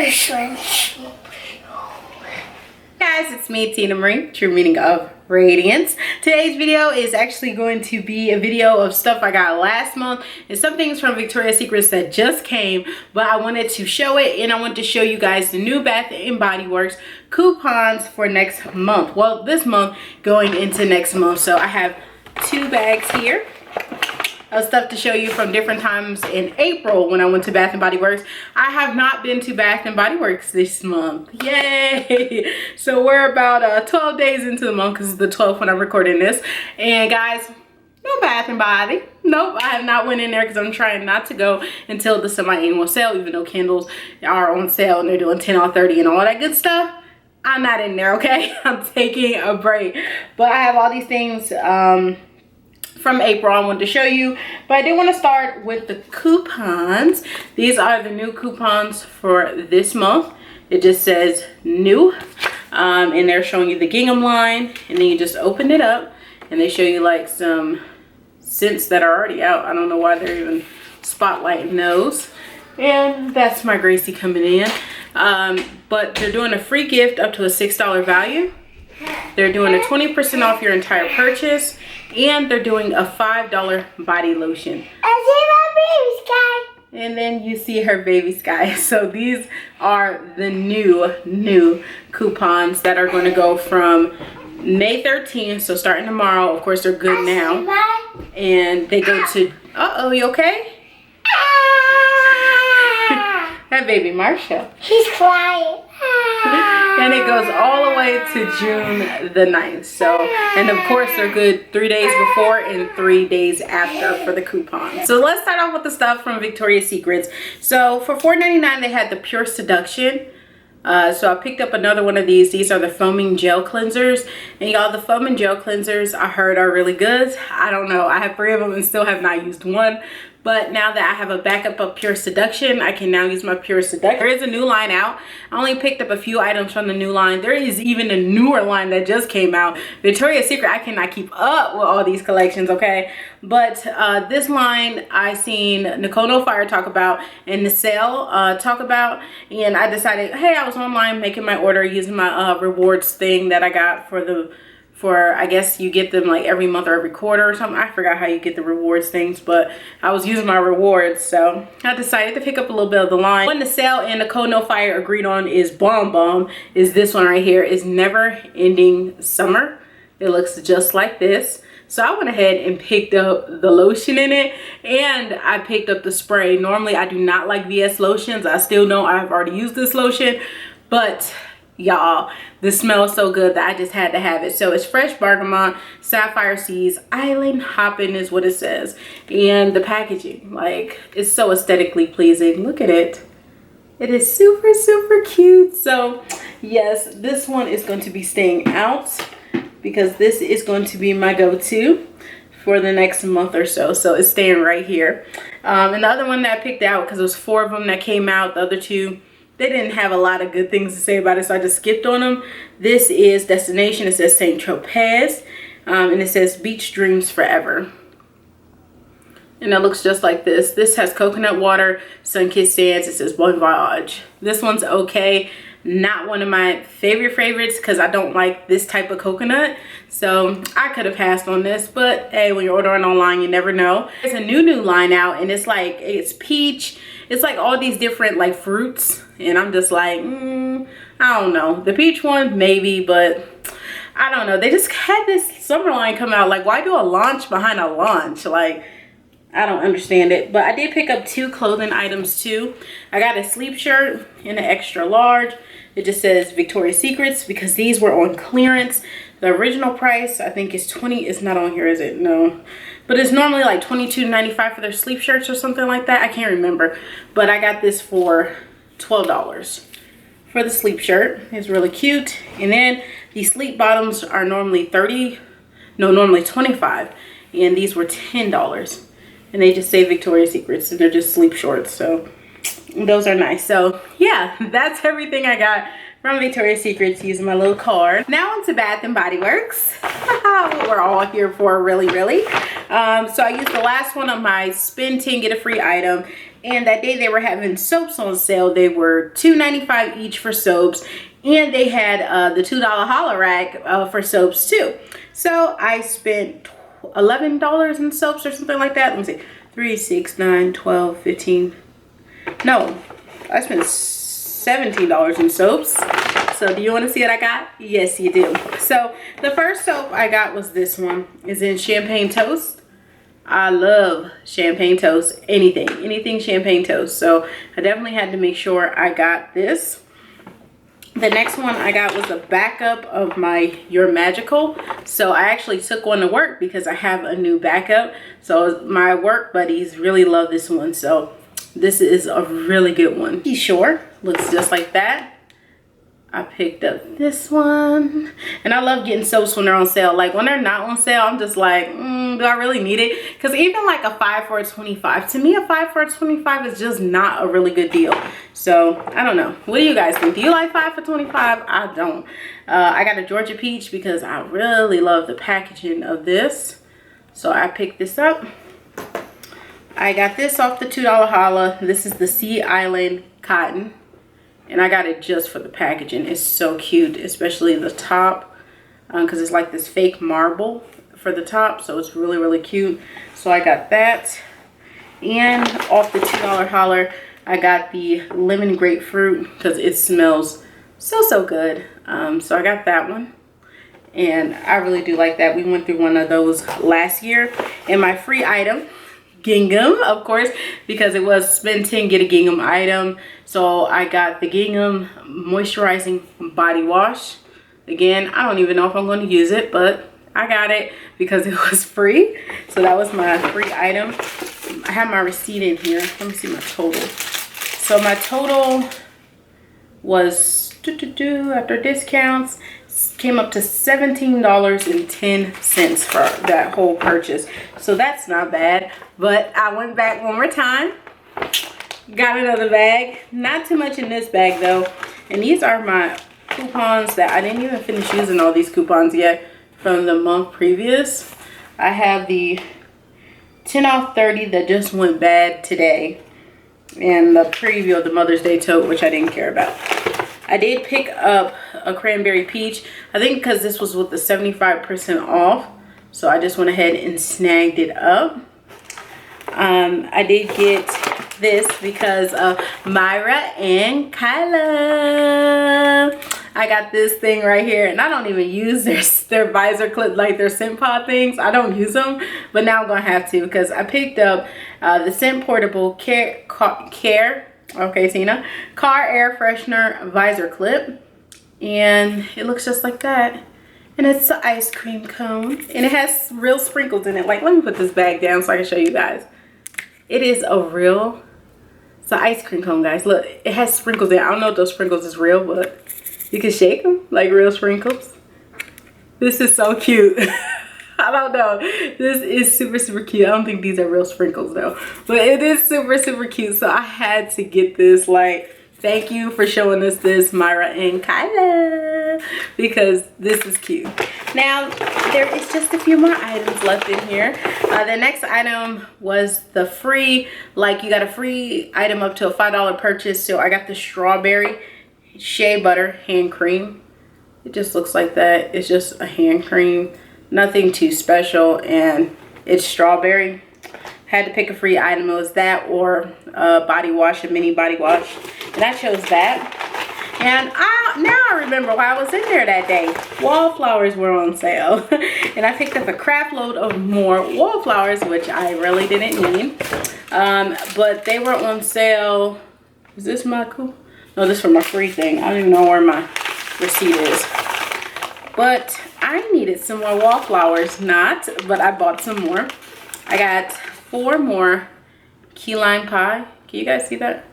Guys, it's me, Tina Marie, true meaning of radiance. Today's video is actually going to be a video of stuff I got last month and some things from Victoria's Secrets that just came, but I wanted to show it and I want to show you guys the new Bath & Body Works coupons for next month. Well, this month going into next month. So I have 2 bags here of stuff to show you from different times in April when I went to Bath & Body Works. I have not been to Bath & Body Works this month. Yay! So we're about 12 days into the month because it's the 12th when I'm recording this. And guys, no Bath & Body. Nope, I have not went in there because I'm trying not to go until the semi-annual sale, even though candles are on sale and they're doing 10 off 30 and all that good stuff. I'm not in there, okay? I'm taking a break. But I have all these things from April I wanted to show you, but I did want to start with the coupons. These are the new coupons for this month. It just says new, and they're showing you the gingham line, and then you just open it up and they show you like some scents that are already out. I don't know why they're even spotlighting those. And that's my Gracie coming in, but they're doing a free gift up to a $6 value. They're doing a 20% off your entire purchase, and they're doing a $5 body lotion. I see my baby Sky. And then you see her baby Sky. So these are the new coupons that are going to go from May 13th. So starting tomorrow, of course, they're good now. And they go to, uh-oh, you okay? That baby Marsha. He's crying. And it goes all the way to June the 9th. So, and of course they're good 3 days before and 3 days after for the coupon. So let's start off with the stuff from Victoria's Secrets. So for $4.99 they had the Pure Seduction. So I picked up another one of these. These are the foaming gel cleansers, and y'all, the foaming gel cleansers I heard are really good. I don't know, I have 3 of them and still have not used one, but now that I have a backup of Pure Seduction, I can now use my Pure Seduction. There is a new line out. I only picked up a few items from the new line. There is even a newer line that just came out. Victoria's Secret, I cannot keep up with all these collections, okay? But this line I seen Nicole No Fire talk about and the sale talk about, and I decided, hey, I was online making my order using my rewards thing that I got for I guess you get them like every month or every quarter or something. I forgot how you get the rewards things, but I was using my rewards, so I decided to pick up a little bit of the line. One the sale and Nicole No Fire agreed on is Bomb Bomb is this one right here. Is Never Ending Summer. It looks just like this. So I went ahead and picked up the lotion in it, and I picked up the spray. Normally I do not like VS lotions. I still don't. I've already used this lotion, but y'all, this smells so good that I just had to have it. So it's fresh bergamot, sapphire seeds, island hopping is what it says, and the packaging, like, it's so aesthetically pleasing. Look at it. It is super cute. So yes, this one is going to be staying out because this is going to be my go-to for the next month or so. So it's staying right here. And the other one that I picked out, because there was 4 of them that came out, the other 2 they didn't have a lot of good things to say about it, so I just skipped on them. This is Destination. It says St. Tropez, and it says Beach Dreams Forever. And it looks just like this. This has coconut water, sun-kissed sands. It says Bon Voyage. This one's okay. Not one of my favorites because I don't like this type of coconut. So I could have passed on this, but hey, when you're ordering online, you never know. There's a new line out, and it's like, it's peach. It's like all these different like fruits, and I'm just like, I don't know. The peach one, maybe, but I don't know. They just had this summer line come out. Like, why do a launch behind a launch? Like, I don't understand it. But I did pick up 2 clothing items too. I got a sleep shirt in an extra large. It just says Victoria's Secrets because these were on clearance. The original price I think is 20. It's not on here, is it? No, but it's normally like $22.95 for their sleep shirts or something like that. I can't remember, but I got this for $12 for the sleep shirt. It's really cute. And then the sleep bottoms are normally normally $25, and these were $10, and they just say Victoria's Secrets, and they're just sleep shorts. So those are nice. So yeah, that's everything I got from Victoria's Secret using my little card. Now on to Bath and Body Works. What we're all here for, really. So I used the last one of my spend 10 get a free item, and that day they were having soaps on sale. They were $2.95 each for soaps, and they had the $2 holla rack for soaps too. So I spent $11 in soaps or something like that. Let me see, 3, 6, 9, 12, 15. No, I spent $17 in soaps. So do you want to see what I got? Yes, you do. So the first soap I got was this one. It's in Champagne Toast. I love Champagne Toast. Anything Champagne Toast. So I definitely had to make sure I got this. The next one I got was a backup of my You're Magical. So I actually took one to work because I have a new backup. So my work buddies really love this one. So this is a really good one. Be sure, looks just like that. I picked up this one, and I love getting soaps when they're on sale. Like when they're not on sale, I'm just like, do I really need it? Because even like a 5 for a 25, to me a 5 for a 25 is just not a really good deal. So I don't know, what do you guys think? Do you like 5 for 25? I don't. I got a Georgia Peach because I really love the packaging of this, so I picked this up. I got this off the $2 holla. This is the Sea Island Cotton. And I got it just for the packaging. It's so cute, especially the top, because it's like this fake marble for the top. So it's really cute. So I got that. And off the $2 holler, I got the lemon grapefruit because it smells so good. So I got that one. And I really do like that. We went through one of those last year. And my free item, gingham, of course, because it was spend 10 get a gingham item. So I got the gingham moisturizing body wash. Again, I don't even know if I'm going to use it, but I got it because it was free. So that was my free item. I have my receipt in here. Let me see my total. So my total was after discounts came up to $17.10 for that whole purchase. So that's not bad. But I went back one more time, got another bag. Not too much in this bag though. And these are my coupons that I didn't even finish using all these coupons yet from the month previous. I have the 10 off 30 that just went bad today, and the preview of the Mother's Day tote, which I didn't care about. I did pick up a cranberry peach, I think because this was with the 75% off. So I just went ahead and snagged it up. I did get this because of Myra and Kyla. I got this thing right here, and I don't even use their visor clip, like their scent pod things. I don't use them, but now I'm gonna have to because I picked up the Scent Portable okay, Tina, car air freshener visor clip, and it looks just like that. And it's an ice cream cone, and it has real sprinkles in it. Like, let me put this bag down so I can show you guys. It is it's an ice cream cone, guys. Look, it has sprinkles in it. I don't know if those sprinkles is real, but you can shake them like real sprinkles. This is so cute. I don't know. This is super cute. I don't think these are real sprinkles though, but it is super cute. So I had to get this. Like, thank you for showing us this, Myra and Kyla, because this is cute. Now there is just a few more items left in here. The next item was the free, like you got a free item up to a $5 purchase. So I got the strawberry shea butter hand cream. It just looks like that. It's just a hand cream, nothing too special, and it's strawberry. Had to pick a free item. It was that or a body wash, a mini body wash, and I chose that. And now I remember why I was in there that day. Wallflowers were on sale, and I picked up a crap load of more wallflowers, which I really didn't need, but they were on sale. Is this my cool? No, this is for my free thing. I don't even know where my receipt is, but I needed some more wallflowers. But I bought some more. I got 4 more key lime pie. Can you guys see that?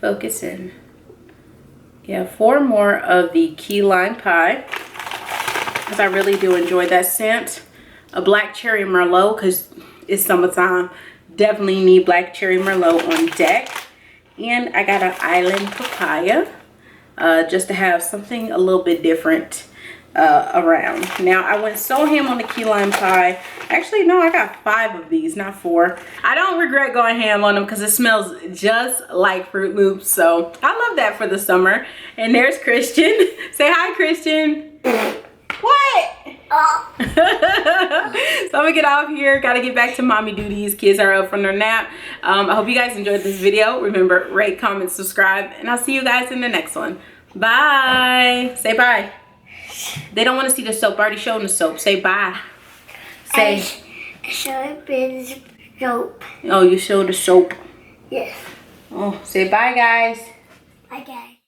Focus in. Yeah, 4 more of the key lime pie, because I really do enjoy that scent. A black cherry merlot, because it's summertime. Definitely need black cherry merlot on deck. And I got an island papaya. just to have something a little bit different around. Now I went so ham on the key lime pie. Actually, no, I got 5 of these, not 4. I don't regret going ham on them because it smells just like Fruit Loops. So I love that for the summer. And there's Christian. Say hi, Christian. What? Oh. So I'm gonna get off here. Gotta get back to mommy duties. Kids are up from their nap. I hope you guys enjoyed this video. Remember, rate, comment, subscribe, and I'll see you guys in the next one. Bye. Say bye. They don't want to see the soap. I already showed them the soap. Say bye. Say. I showed the soap. Oh, you showed the soap. Yes. Oh, say bye, guys. Bye, guys.